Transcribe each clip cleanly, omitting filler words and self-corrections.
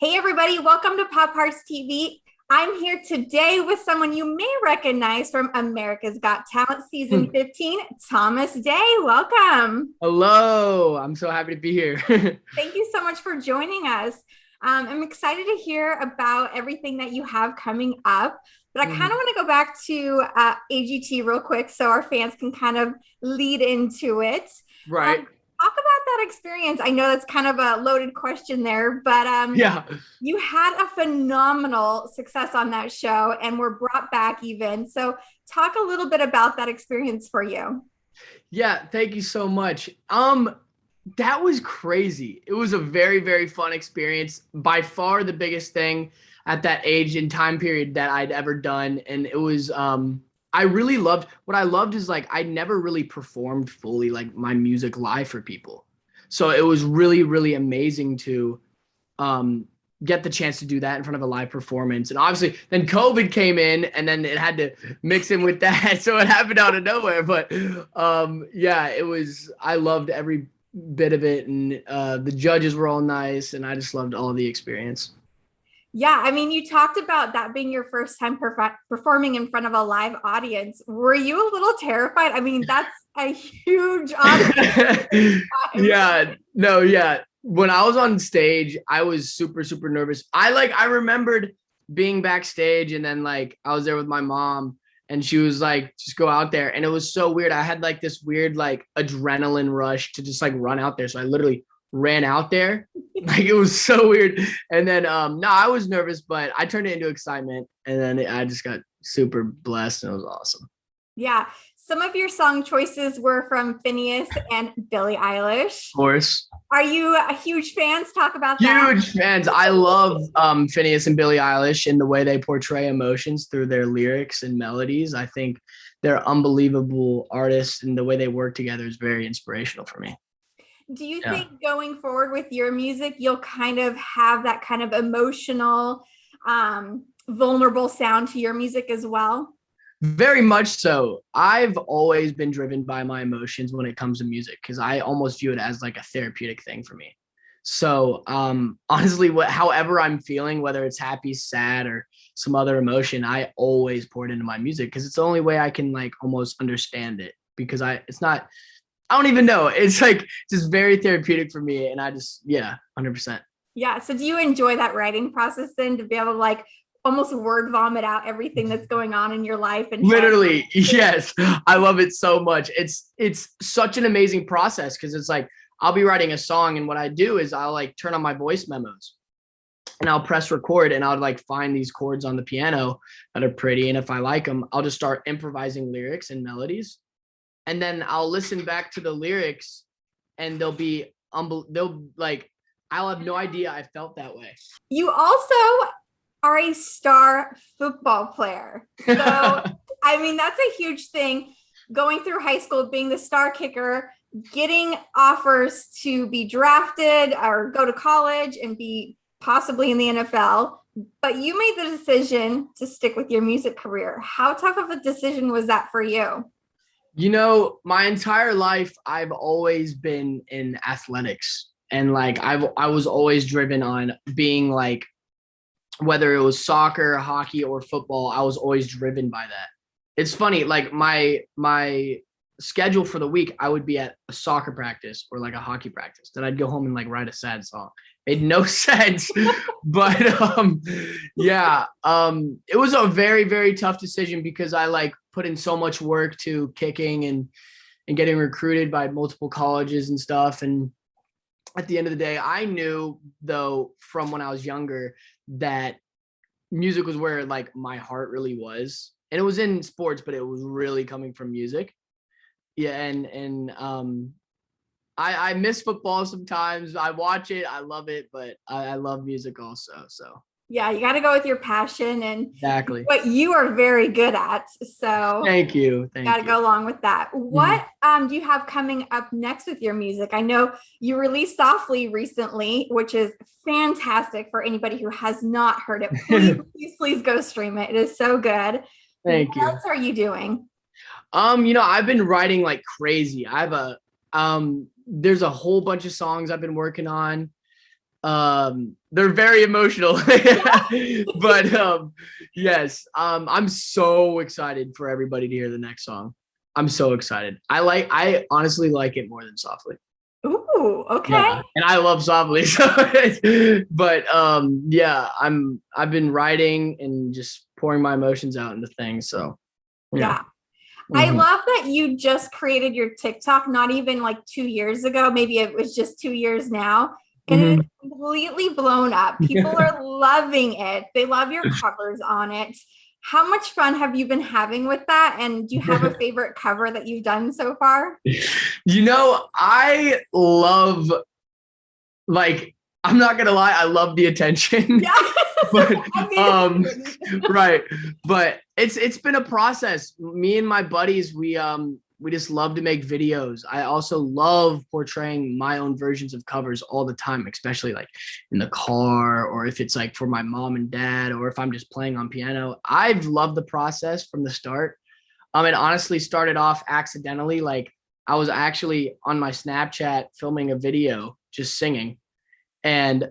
Hey, everybody, welcome to Pop Hearts TV. I'm here today with someone you may recognize from America's Got Talent Season 15, Thomas Day. Welcome. Hello, I'm so happy to be here. Thank you so much for joining us. I'm excited to hear about everything that you have coming up, but I kind of Mhm. want to go back to AGT real quick so our fans can kind of lead into it. Right. Talk about that experience. I know that's kind of a loaded question there, but Yeah. you had a phenomenal success on that show and were brought back even. So, talk a little bit about that experience for you. Yeah, thank you so much. That was crazy. It was a very, very fun experience. By far the biggest thing at that age and time period that I'd ever done. And it was I really loved what I loved is like I never really performed fully like my music live for people. So it was really, really amazing to um get the chance to do that in front of a live performance. And obviously then COVID came in and then it had to mix in with that. So it happened out of nowhere. But yeah, it was I loved every bit of it. And the judges were all nice and I just loved all the experience. Yeah, I mean, you talked about that being your first time performing in front of a live audience. Were you a little terrified? I mean, that's a huge audience. Yeah, no, yeah. When I was on stage, I was super, super nervous. I remembered being backstage and then like I was there with my mom and she was like, just go out there. And it was so weird. I had like this weird like adrenaline rush to just like run out there. So I literally ran out there. Like it was so weird. And then no, I was nervous, but I turned it into excitement. And then I just got super blessed and it was awesome. Yeah, some of your song choices were from Finneas and Billie Eilish. Of course. Are you a huge fans? Talk about that. Huge fans. I love Finneas and Billie Eilish and the way they portray emotions through their lyrics and melodies. I think they're unbelievable artists, and the way they work together is very inspirational for me. Do you Yeah. think going forward with your music, you'll kind of have that kind of emotional, vulnerable sound to your music as well? Very much so. I've always been driven by my emotions when it comes to music because I almost view it as like a therapeutic thing for me. So honestly, however I'm feeling, whether it's happy, sad, or some other emotion, I always pour it into my music because it's the only way I can like almost understand it because it's not, I don't even know. It's like just very therapeutic for me. And I just, yeah, 100%. Yeah. So do you enjoy that writing process then to be able to like almost word vomit out everything that's going on in your life and head? Literally, yes. I love it so much. It's such an amazing process because it's like I'll be writing a song and what I do is I'll like turn on my voice memos and I'll press record and I'll like find these chords on the piano that are pretty and if I like them, I'll just start improvising lyrics and melodies. And then I'll listen back to the lyrics and they'll like I'll have no idea I felt that way. You also are a star football player. So, I mean, that's a huge thing. Going through high school, being the star kicker, getting offers to be drafted or go to college and be possibly in the NFL. But you made the decision to stick with your music career. How tough of a decision was that for you? You know, my entire life I've always been in athletics and like I was always driven on being like whether it was soccer, hockey or football, I was always driven by that. It's funny like my schedule for the week I would be at a soccer practice or like a hockey practice. Then I'd go home and like write a sad song. Made no sense. But yeah, it was a very very tough decision because I like put in so much work to kicking and getting recruited by multiple colleges and stuff. And at the end of the day, I knew though from when I was younger that music was where like my heart really was. And it was in sports, but it was really coming from music. Yeah, and I miss football sometimes. I watch it, I love it, but I love music also. So Yeah, you got to go with your passion and exactly. what you are very good at. So, Thank you. got to Thank you. go along with that. Mhm. What do you have coming up next with your music? I know you released Softly recently, which is fantastic for anybody who has not heard it. Please, please, please go stream it. It is so good. What Thank you. else are you doing? I've been writing like crazy. I have a there's a whole bunch of songs I've been working on. They're very emotional. But yes, I'm so excited for everybody to hear the next song. I'm so excited. I honestly like it more than Softly. Ooh, okay. Yeah, and I love Softly. So but yeah, I've been writing and just pouring my emotions out into things. So Yeah. I Mhm. love that you just created your TikTok not even like 2 years ago. Maybe it was just 2 years now. And it is Mhm. completely blown up. People are loving it. They love your covers on it. How much fun have you been having with that? And do you have a favorite cover that you've done so far? I love, like, I'm not gonna lie, I love the attention. Yeah. But I mean, right. But it's been a process. Me and my buddies, we just love to make videos. I also love portraying my own versions of covers all the time, especially like in the car, or if it's like for my mom and dad, or if I'm just playing on piano. I've loved the process from the start. It honestly started off accidentally. Like, I was actually on my Snapchat filming a video just singing, and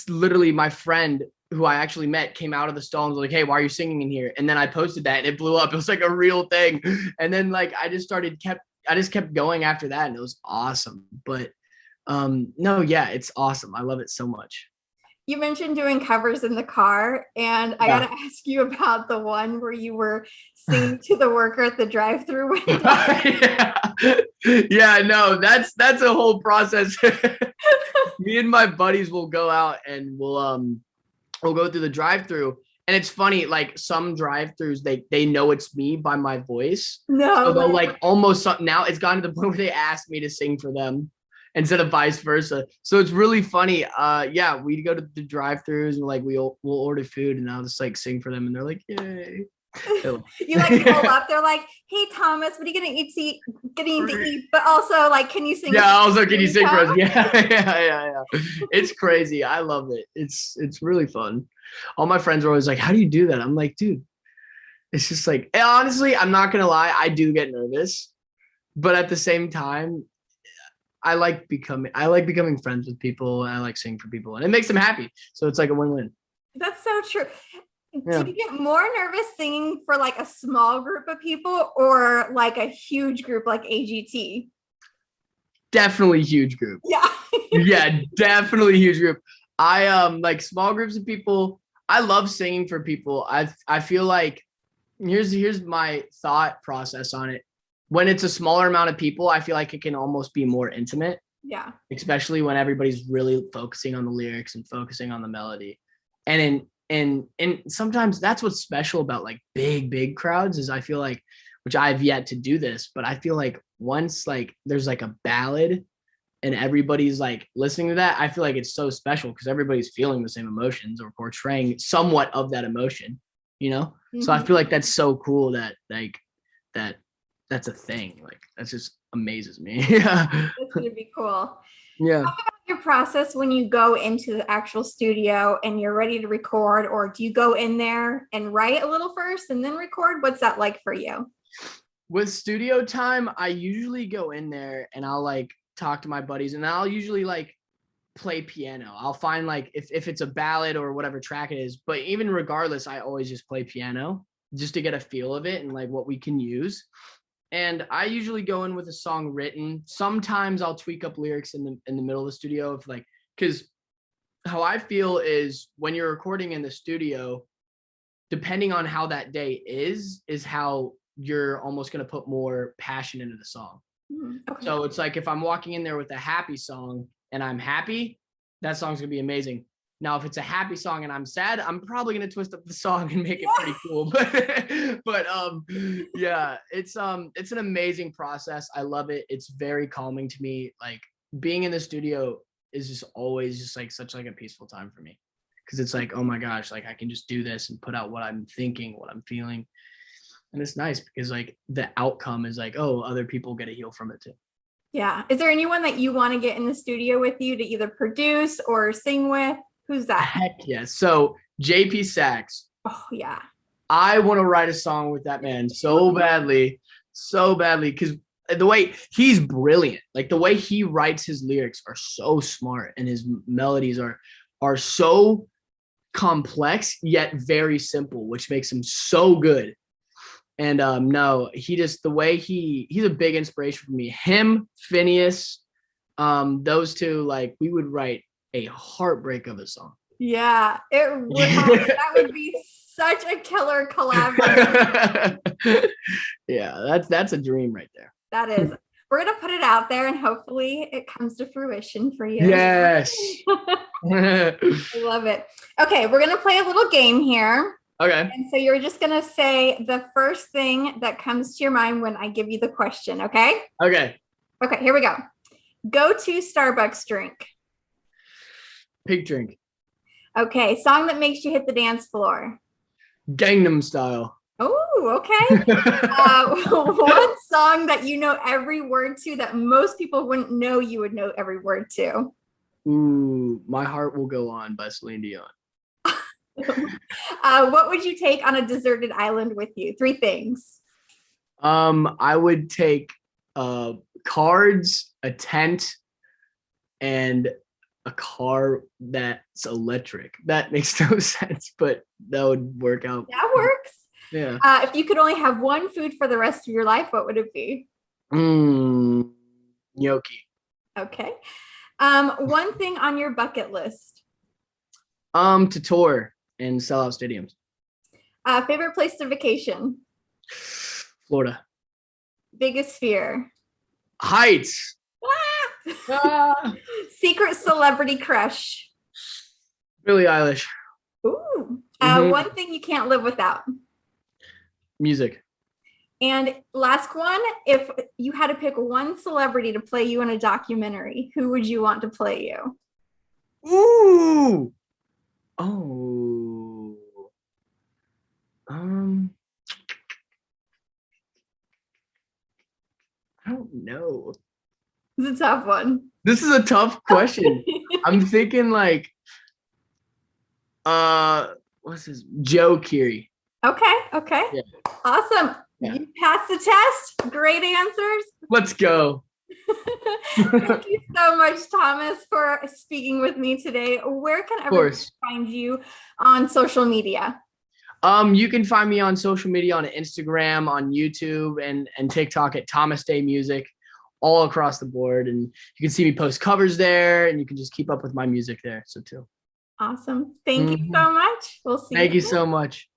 literally my friend who I actually met came out of the stall and was like, "Hey, why are you singing in here?" And then I posted that and it blew up. It was like a real thing. And then like I just kept going after that, and it was awesome. But no, yeah, it's awesome. I love it so much. you mentioned doing covers in the car, and I Yeah. got to ask you about the one where you were singing to the worker at the drive-through window. Yeah. Yeah, no, that's a whole process. Me and my buddies will go out and we'll go through the drive-through, and it's funny, like some drive-throughs they know it's me by my voice, so No they'll way. like almost, now it's gotten to the point where they ask me to sing for them instead of vice versa. So it's really funny. Yeah, we go to the drive-throughs and like we'll order food and I'll just like sing for them and they're like, yay. You like pull up, they're like, "Hey Thomas, what are you gonna getting to eat?" But also like, "Can you sing?" Yeah, also, can you sing for us? Yeah, yeah. It's crazy. I love it. It's really fun. All my friends are always like, "How do you do that?" I'm like, dude, it's just like, honestly, I'm not gonna lie, I do get nervous, but at the same time, I like becoming friends with people, and I like singing for people, and it makes them happy. So it's like a win-win. That's so true. Do Yeah, you get more nervous singing for like a small group of people or like a huge group like AGT? definitely huge group. Yeah. Yeah, definitely huge group. I like small groups of people. I love singing for people. I feel like here's my thought process on it. When it's a smaller amount of people, I feel like it can almost be more intimate, Yeah. especially when everybody's really focusing on the lyrics and focusing on the melody. And sometimes that's what's special about like big crowds is I feel like, which I've yet to do this, but I feel like once like there's like a ballad and everybody's like listening to that, I feel like it's so special because everybody's feeling the same emotions or portraying somewhat of that emotion, you know? So I Mhm. feel like that's so cool that like that that's a thing. Like that just amazes me. Yeah. That's gonna be cool. Yeah. Your process when you go into the actual studio and you're ready to record, or do you go in there and write a little first and then record? What's that like for you? With studio time, I usually go in there and I'll like talk to my buddies and I'll usually like play piano. I'll find like if it's a ballad or whatever track it is, but even regardless, I always just play piano just to get a feel of it and like what we can use. And I usually go in with a song written. Sometimes I'll tweak up lyrics in the middle of the studio if like, because how I feel is when you're recording in the studio, depending on how that day is how you're almost going to put more passion into the song. Okay. So it's like if I'm walking in there with a happy song and I'm happy, that song's gonna be amazing. Now, if it's a happy song and I'm sad, I'm probably gonna twist up the song and make it pretty cool. But yeah, it's an amazing process. I love it. It's very calming to me. Like being in the studio is just always just like such like a peaceful time for me. Cause it's like, oh my gosh, like I can just do this and put out what I'm thinking, what I'm feeling. And it's nice because like the outcome is like, oh, other people get to heal from it too. Yeah. Is there anyone that you want to get in the studio with you to either produce or sing with? Who's that? Heck yes. So JP Sachs, Oh, yeah. I want to write a song with that man so badly, because the way he's brilliant. Like the way he writes his lyrics are so smart, and his melodies are so complex yet very simple, which makes him so good. And no, he just the way he's a big inspiration for me. Him, Finneas, those two, like we would write a heartbreak of a song. Yeah, it would. That would be such a killer collaboration. Yeah, that's a dream right there. That is. We're gonna put it out there, and hopefully, it comes to fruition for you. Yes. I love it. Okay, we're gonna play a little game here. Okay. And so you're just gonna say the first thing that comes to your mind when I give you the question. Okay. Okay. Okay. Here we go. Go to Starbucks drink. Pig drink. Okay. Song that makes you hit the dance floor. Gangnam Style. Oh, okay. One song that you know every word to that most people wouldn't know you would know every word to. Ooh, My Heart Will Go On by Celine Dion. What would you take on a deserted island with you? 3 things. I would take cards, a tent, and a car that's electric. That makes no sense, but that would work out. That works. Yeah. If you could only have one food for the rest of your life, what would it be? Gnocchi. Okay. One thing on your bucket list. To tour and sell out stadiums. Favorite place to vacation. Florida. Biggest fear. Heights. Ah. Secret celebrity crush. Billie Eilish. Ooh. Mhm. One thing you can't live without. Music. And last one, if you had to pick one celebrity to play you in a documentary, who would you want to play you? Ooh. Oh. I don't know. It's a tough one. This is a tough question. I'm thinking like what's his Joe Keery. Okay. Yeah. Awesome. Yeah. You passed the test. Great answers. Let's go. Thank you so much, Thomas, for speaking with me today. Where can everyone find you on social media? You can find me on social media, on Instagram, on YouTube, and TikTok at Thomas Day Music, all across the board. And you can see me post covers there, and you can just keep up with my music there. So too. Awesome. Thank you so much. We'll see you. Thank you so much.